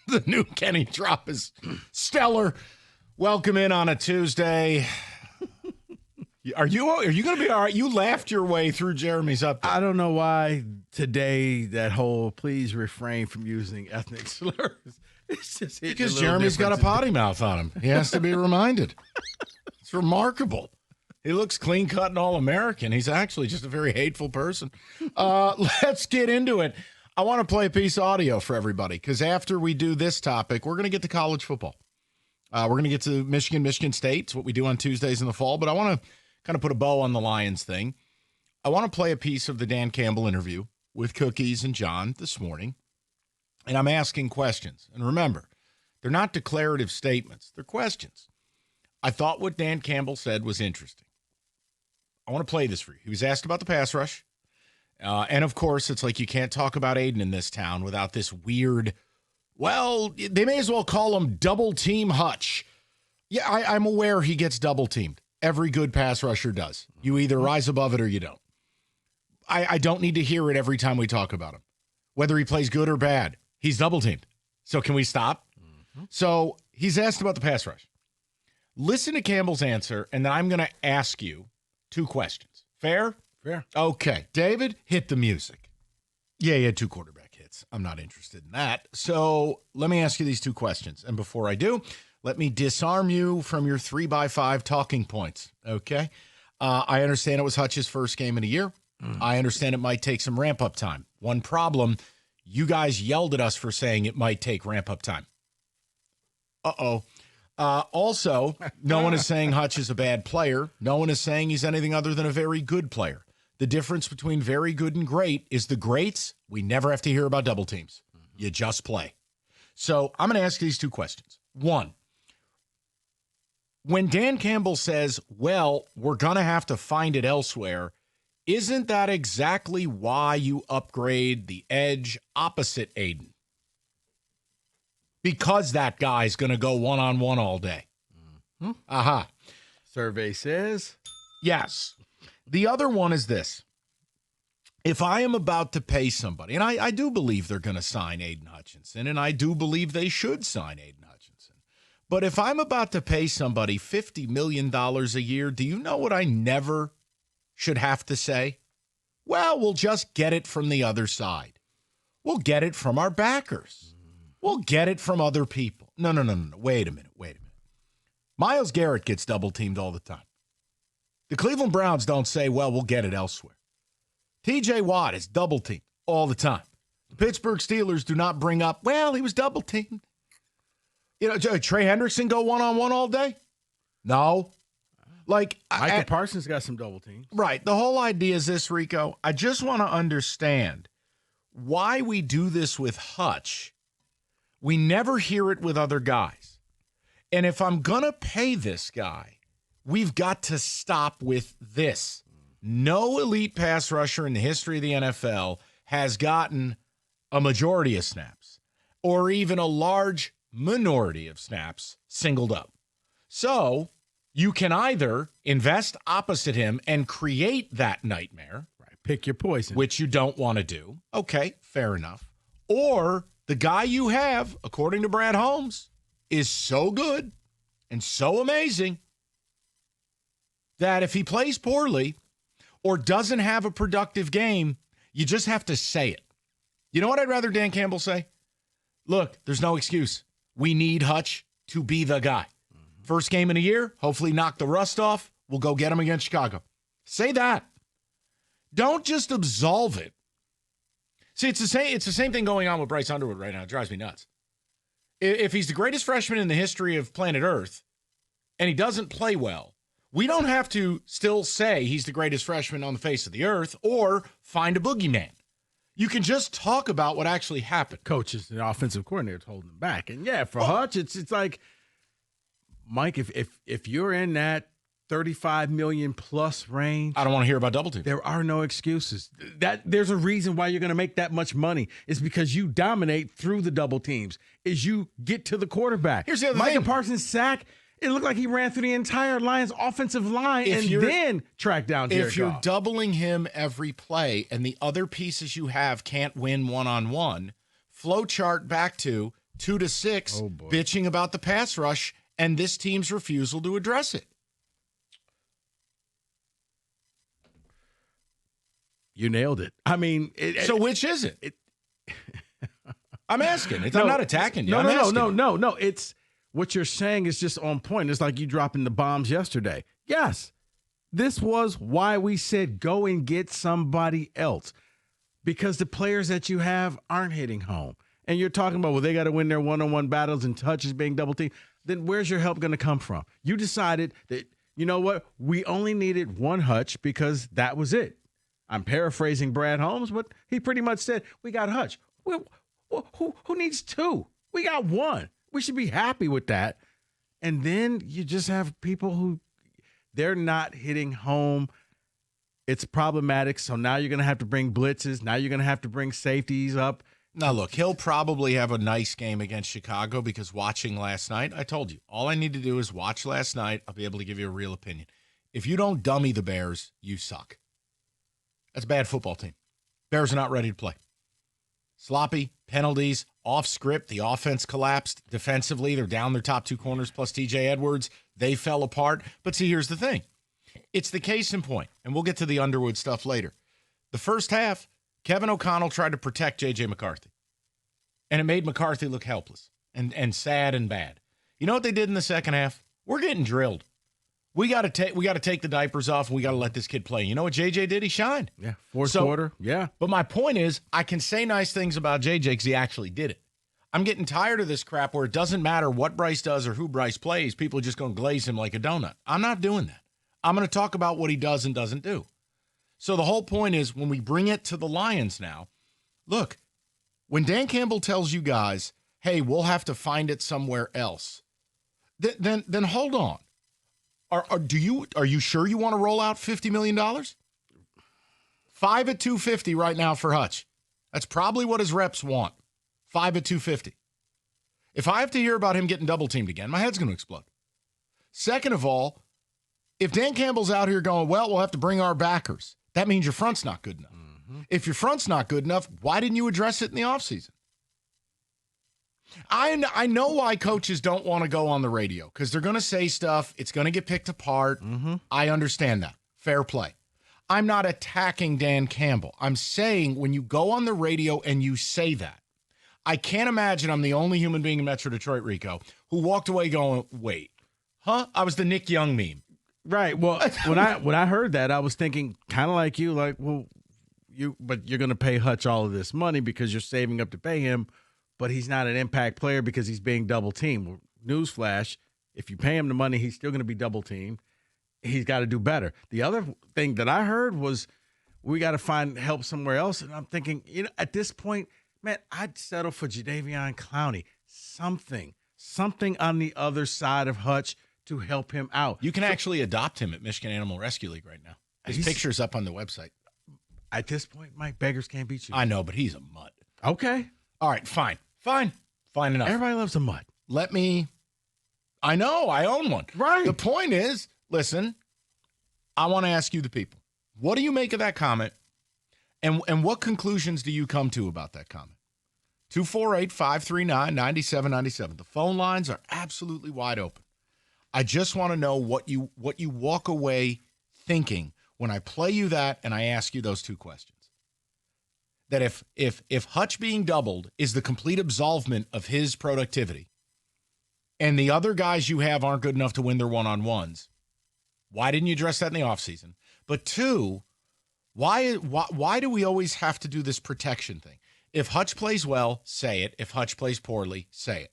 The new Kenny drop is stellar. Welcome in on a Tuesday. Are you going to be all right? You laughed your way through Jeremy's update. I don't know why today that whole please refrain from using ethnic slurs. It's just because Jeremy's got a potty mouth on him. He has to be reminded. It's remarkable. He looks clean-cut and all-American. He's actually just a very hateful person. Let's get into it. I want to play a piece of audio for everybody because after we do this topic, we're going to get to college football. We're going to get to Michigan State. It's what we do on Tuesdays in the fall. But I want to kind of put a bow on the Lions thing. I want to play a piece of the Dan Campbell interview with Cookies and John this morning. And I'm asking questions. And remember, they're not declarative statements. They're questions. I thought what Dan Campbell said was interesting. I want to play this for you. He was asked about the pass rush. And, of course, it's like you can't talk about Aiden in this town without this weird, well, they may as well call him double-team Hutch. Yeah, I'm aware he gets double-teamed. Every good pass rusher does. You either rise above it or you don't. I don't need to hear it every time we talk about him. Whether he plays good or bad, he's double-teamed. So can we stop? Mm-hmm. So he's asked about the pass rush. Listen to Campbell's answer, and then I'm going to ask you 2 questions. Fair? Fair. Okay. David, hit the music. Yeah, he had 2 quarterback hits. I'm not interested in that. So let me ask you these 2 questions. And before I do, let me disarm you from your 3x5 talking points. Okay? I understand it was Hutch's first game in a year. I understand it might take some ramp-up time. One problem, you guys yelled at us for saying it might take ramp-up time. Uh-oh. Also, no one is saying Hutch is a bad player. No one is saying he's anything other than a very good player. The difference between very good and great is the greats, we never have to hear about double teams. You just play. So I'm going to ask these 2 questions. 1, when Dan Campbell says, well, we're going to have to find it elsewhere, isn't that exactly why you upgrade the edge opposite Aiden? Because that guy's going to go one-on-one all day. Mm-hmm. Aha. Survey says. Yes. The other one is this. If I am about to pay somebody, and I do believe they're going to sign Aidan Hutchinson, and I do believe they should sign Aidan Hutchinson, but if I'm about to pay somebody $50 million a year, do you know what I never should have to say? Well, we'll just get it from the other side. We'll get it from our backers. We'll get it from other people. No. Wait a minute. Myles Garrett gets double-teamed all the time. The Cleveland Browns don't say, well, we'll get it elsewhere. T.J. Watt is double-teamed all the time. The Pittsburgh Steelers do not bring up, well, he was double-teamed. You know, Trey Hendrickson go one-on-one all day? No. Like Micah Parsons got some double teams. Right. The whole idea is this, Rico. I just want to understand why we do this with Hutch. We never hear it with other guys. And if I'm going to pay this guy, we've got to stop with this. No elite pass rusher in the history of the NFL has gotten a majority of snaps or even a large minority of snaps singled up. So you can either invest opposite him and create that nightmare. Right. Pick your poison. Which you don't want to do. Okay, fair enough. Or the guy you have, according to Brad Holmes, is so good and so amazing that if he plays poorly or doesn't have a productive game, you just have to say it. You know what I'd rather Dan Campbell say? Look, there's no excuse. We need Hutch to be the guy. First game in a year, hopefully knock the rust off. We'll go get him against Chicago. Say that. Don't just absolve it. See, it's the same thing going on with Bryce Underwood right now. It drives me nuts. If he's the greatest freshman in the history of planet Earth and he doesn't play well, we don't have to still say he's the greatest freshman on the face of the earth or find a boogeyman. You can just talk about what actually happened. Coaches and offensive coordinators holding him back. And yeah, for Hutch, it's like, Mike, if you're in that 35 million plus range, I don't want to hear about double team. There are no excuses. There's a reason why you're going to make that much money. It's because you dominate through the double teams. Is you get to the quarterback. Here's the other Micah thing. Parsons' sack. It looked like he ran through the entire Lions offensive line and then tracked down Jared If you're Goff. doubling him every play and the other pieces you have can't win one-on-one, flow chart back to 2-6, Oh, boy. bitching about the pass rush and this team's refusal to address it. You nailed it. I mean, so which is it? I'm asking. I'm not attacking you. No. It's what you're saying is just on point. It's like you dropping the bombs yesterday. Yes, this was why we said go and get somebody else, because the players that you have aren't hitting home. And you're talking about, well, they got to win their one-on-one battles and Hutch is being double teamed. Then where's your help going to come from? You decided that, you know what, we only needed one Hutch because that was it. I'm paraphrasing Brad Holmes, but he pretty much said, we got Hutch. Well, who needs two? We got one. We should be happy with that. And then you just have people who they're not hitting home. It's problematic. So now you're going to have to bring blitzes. Now you're going to have to bring safeties up. Now, look, he'll probably have a nice game against Chicago because watching last night, I told you, all I need to do is watch last night. I'll be able to give you a real opinion. If you don't dummy the Bears, you suck. That's a bad football team. Bears are not ready to play. Sloppy, penalties, off script. The offense collapsed defensively. They're down their top two corners plus TJ Edwards. They fell apart. But see, here's the thing. It's the case in point, and we'll get to the Underwood stuff later. The first half, Kevin O'Connell tried to protect J.J. McCarthy, and it made McCarthy look helpless and sad and bad. You know what they did in the second half? We're getting drilled. We got to take the diapers off, and we got to let this kid play. You know what J.J. did? He shined. Yeah, fourth quarter. Yeah. But my point is, I can say nice things about J.J. because he actually did it. I'm getting tired of this crap where it doesn't matter what Bryce does or who Bryce plays. People are just going to glaze him like a donut. I'm not doing that. I'm going to talk about what he does and doesn't do. So the whole point is when we bring it to the Lions now, look, when Dan Campbell tells you guys, hey, we'll have to find it somewhere else, then hold on. Are you sure you want to roll out $50 million? 5 at 250 right now for Hutch. That's probably what his reps want. 5 at 250. If I have to hear about him getting double teamed again, my head's going to explode. Second of all, if Dan Campbell's out here going, well, we'll have to bring our backers, that means your front's not good enough. Mm-hmm. If your front's not good enough, why didn't you address it in the offseason? I know why coaches don't want to go on the radio because they're going to say stuff. It's going to get picked apart. Mm-hmm. I understand that. Fair play. I'm not attacking Dan Campbell. I'm saying when you go on the radio and you say that, I can't imagine I'm the only human being in Metro Detroit, Rico, who walked away going, wait, huh? I was the Nick Young meme. Right. Well, when I heard that, I was thinking kind of like you, like, well, but you're going to pay Hutch all of this money because you're saving up to pay him, but he's not an impact player because he's being double teamed. Well, newsflash, if you pay him the money, he's still going to be double teamed. He's got to do better. The other thing that I heard was we got to find help somewhere else. And I'm thinking, at this point, man, I'd settle for Jadeveon Clowney. Something on the other side of Hutch to help him out. You can actually adopt him at Michigan Animal Rescue League right now. His picture's up on the website. At this point, Mike, beggars can't beat you. I know, but he's a mutt. Okay. All right, fine enough. Everybody loves a mutt. I know, I own one. Right. The point is, listen, I want to ask you the people, what do you make of that comment? And what conclusions do you come to about that comment? 248-539-9797. The phone lines are absolutely wide open. I just want to know what you walk away thinking when I play you that and I ask you those two questions. That if Hutch being doubled is the complete absolvement of his productivity and the other guys you have aren't good enough to win their one-on-ones, why didn't you address that in the offseason? But two, why do we always have to do this protection thing? If Hutch plays well, say it. If Hutch plays poorly, say it.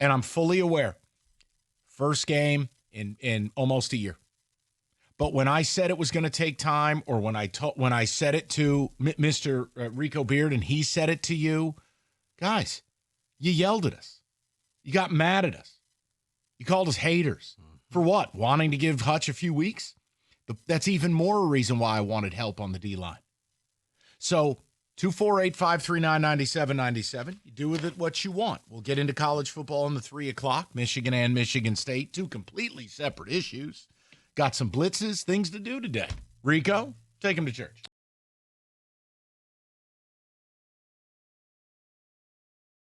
And I'm fully aware. First game in almost a year. But when I said it was going to take time, or when I said it to Mr. Rico Beard and he said it to you, guys, you yelled at us. You got mad at us. You called us haters. For what? Wanting to give Hutch a few weeks? That's even more a reason why I wanted help on the D-line. So 248-539-9797. You do with it what you want. We'll get into college football in the 3 o'clock, Michigan and Michigan State, two completely separate issues. Got some blitzes, things to do today. Rico, take him to church.